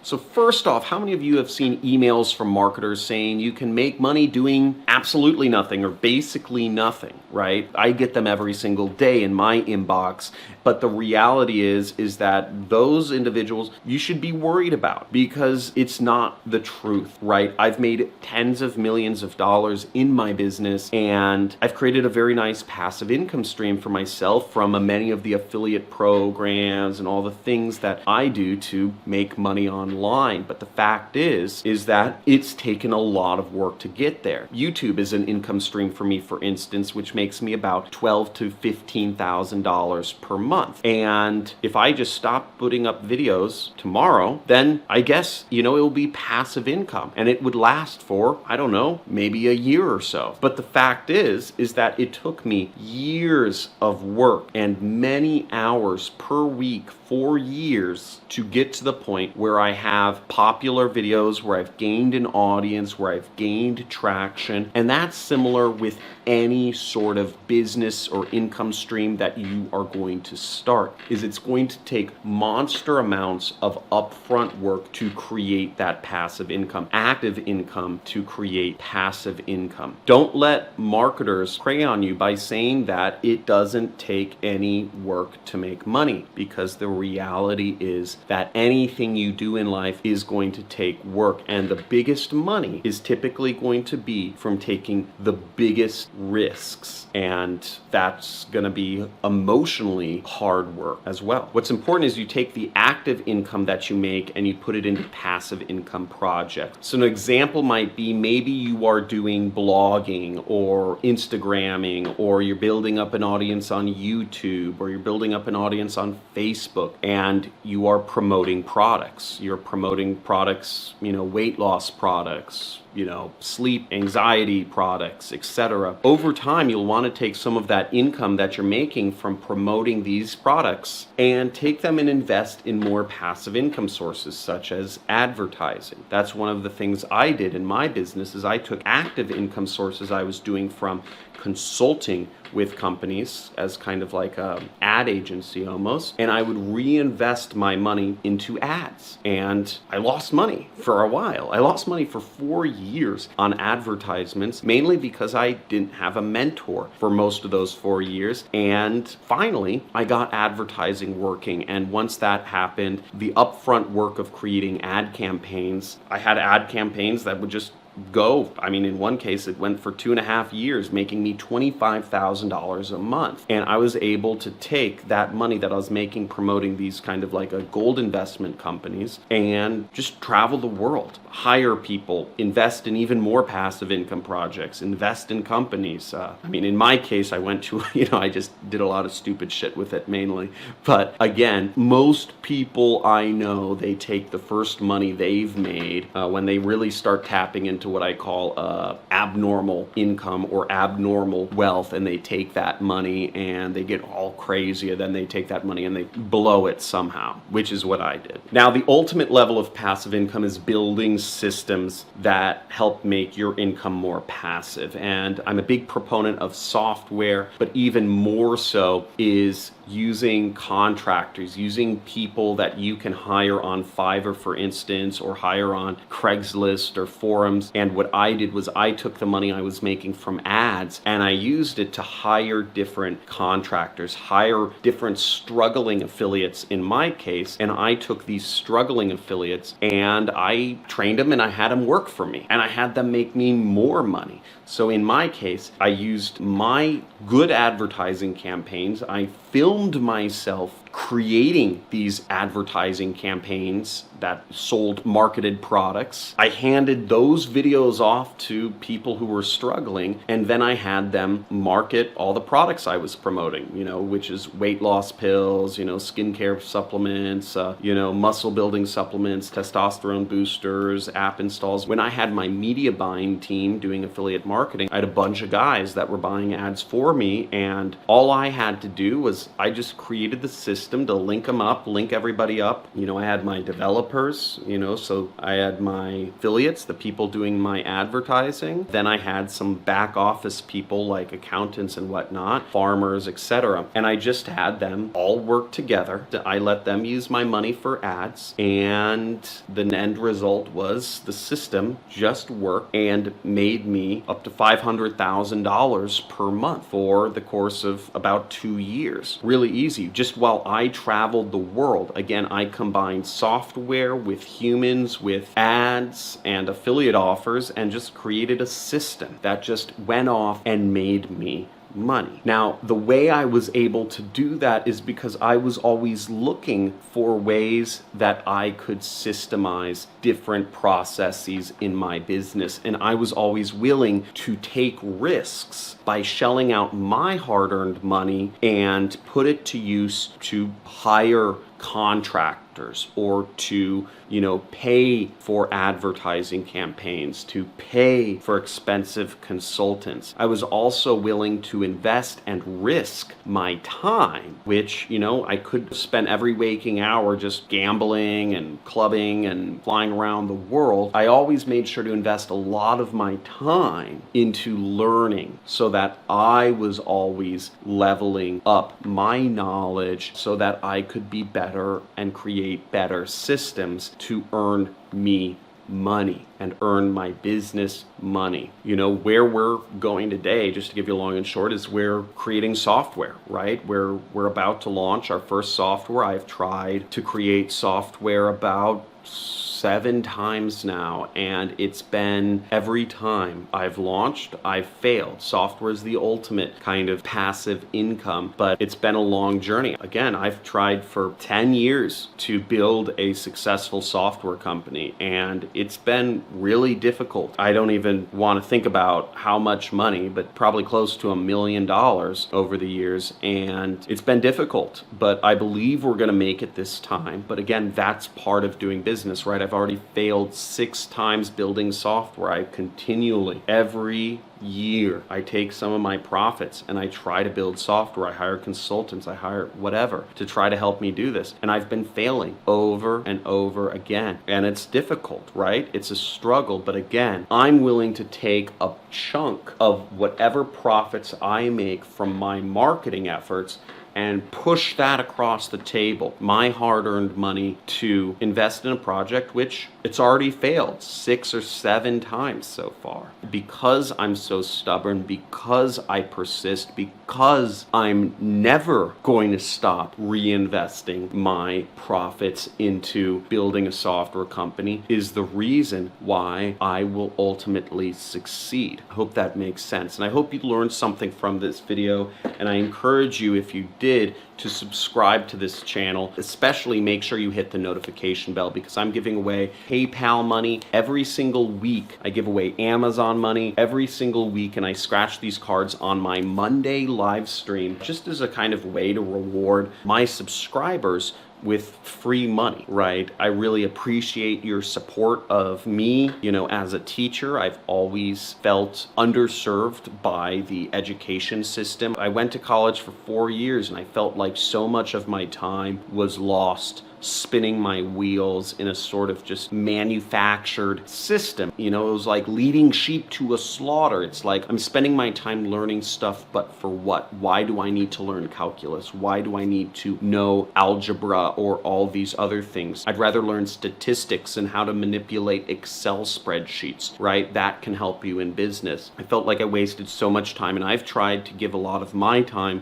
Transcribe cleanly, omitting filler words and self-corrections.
So first off, how many of you have seen emails from marketers saying you can make money doing absolutely nothing or basically nothing, right? I get them every single day in my inbox, but the reality is that those individuals you should be worried about because it's not the truth, right? I've made tens of millions of dollars in my business, and I've created a very nice passive income stream for myself from many of the affiliate programs and all the things that I do to make money online. But the fact is that it's taken a lot of work to get there. YouTube is an income stream for me, for instance, which makes me about $12,000 to $15,000 per month. And if I just stop putting up videos tomorrow, then I guess, it will be passive income, and it would last for, I don't know, maybe a year or so. But the fact is that it took me years of work and many hours per week for years to get to the point where I have popular videos, where I've gained an audience, where I've gained traction. And that's similar with any sort of business or income stream that you are going to start. It's going to take monster amounts of upfront work to create that passive income, active income to create passive income. Don't let marketers prey on you by saying that it doesn't take any work to make money, because the reality is that anything you do in life is going to take work, and the biggest money is typically going to be from taking the biggest risks, and that's going to be emotionally hard work as well. What's important is you take the active income that you make and you put it into passive income projects. So an example might be, maybe you are doing blogging or Instagramming, or you're building up an audience on YouTube, or you're building up an audience on Facebook, and you are promoting products. You're promoting products, weight loss products, sleep, anxiety products, etc. Over time, you'll want to take some of that income that you're making from promoting these products and take them and invest in more passive income sources, such as advertising. That's one of the things I did in my business, is I took active income sources I was doing from consulting with companies as kind of like an ad agency almost, and I would reinvest my money into ads. And I lost money for a while. I lost money for 4 years on advertisements, mainly because I didn't have a mentor for most of those 4 years. And finally, I got advertising working. And once that happened, the upfront work of creating ad campaigns, I had ad campaigns that would just go. In one case, it went for 2.5 years, making me $25,000 a month. And I was able to take that money that I was making promoting these kind of like a gold investment companies and just travel the world, hire people, invest in even more passive income projects, invest in companies. In my case, I went to, I just did a lot of stupid shit with it mainly. But again, most people I know, they take the first money they've made when they really start tapping into what I call abnormal income or abnormal wealth, and they take that money and they get all crazy, and then they take that money and they blow it somehow, which is what I did. Now, the ultimate level of passive income is building systems that help make your income more passive. And I'm a big proponent of software, but even more so is using contractors, using people that you can hire on Fiverr, for instance, or hire on Craigslist or forums. And what I did was I took the money I was making from ads and I used it to hire different contractors, hire different struggling affiliates in my case. And I took these struggling affiliates and I trained them and I had them work for me and I had them make me more money. So in my case, I used my good advertising campaigns. I filmed myself creating these advertising campaigns that sold marketed products. I handed those videos off to people who were struggling, and then I had them market all the products I was promoting, which is weight loss pills, skincare supplements, muscle building supplements, testosterone boosters, app installs. When I had my media buying team doing affiliate marketing, I had a bunch of guys that were buying ads for me, and all I had to do was I just created the system system to link them up, link everybody up. I had my developers, so I had my affiliates, the people doing my advertising. Then I had some back office people like accountants and whatnot, farmers, etc. And I just had them all work together. I let them use my money for ads, and the end result was the system just worked and made me up to $500,000 per month for the course of about 2 years. Really easy. Just while I traveled the world, again, I combined software with humans, with ads and affiliate offers, and just created a system that just went off and made me money. Now, the way I was able to do that is because I was always looking for ways that I could systemize different processes in my business. And I was always willing to take risks by shelling out my hard-earned money and put it to use to hire contractors or to pay for advertising campaigns, to pay for expensive consultants. I was also willing to invest and risk my time, which I could spend every waking hour just gambling and clubbing and flying around the world. I always made sure to invest a lot of my time into learning so that I was always leveling up my knowledge so that I could be better and create better systems to earn me money and earn my business money. Where we're going today, just to give you a long and short, is we're creating software, right? We're about to launch our first software. I've tried to create software about 7 times now, and it's been every time I've launched, I've failed. Software is the ultimate kind of passive income, but it's been a long journey. Again, I've tried for 10 years to build a successful software company, and it's been really difficult. I don't even want to think about how much money, but probably close to $1 million over the years, and it's been difficult, but I believe we're going to make it this time. But again, that's part of doing business, right? I've already failed 6 times building software. I continually, every year, I take some of my profits and I try to build software. I hire consultants, I hire whatever to try to help me do this. And I've been failing over and over again. And it's difficult, right? It's a struggle. But again, I'm willing to take a chunk of whatever profits I make from my marketing efforts and push that across the table, my hard-earned money, to invest in a project which it's already failed 6 or 7 times so far. Because I'm so stubborn, because I persist, because I'm never going to stop reinvesting my profits into building a software company is the reason why I will ultimately succeed. I hope that makes sense. And I hope you learned something from this video. And I encourage you, if you did, to subscribe to this channel. Especially make sure you hit the notification bell, because I'm giving away PayPal money every single week. I give away Amazon money every single week, and I scratch these cards on my Monday live stream just as a kind of way to reward my subscribers with free money, right? I really appreciate your support of me. As a teacher, I've always felt underserved by the education system. I went to college for 4 years and I felt like so much of my time was lost spinning my wheels in a sort of just manufactured system. It was like leading sheep to a slaughter. It's like I'm spending my time learning stuff, but for what? Why do I need to learn calculus? Why do I need to know algebra or all these other things? I'd rather learn statistics and how to manipulate Excel spreadsheets, right? That can help you in business. I felt like I wasted so much time, and I've tried to give a lot of my time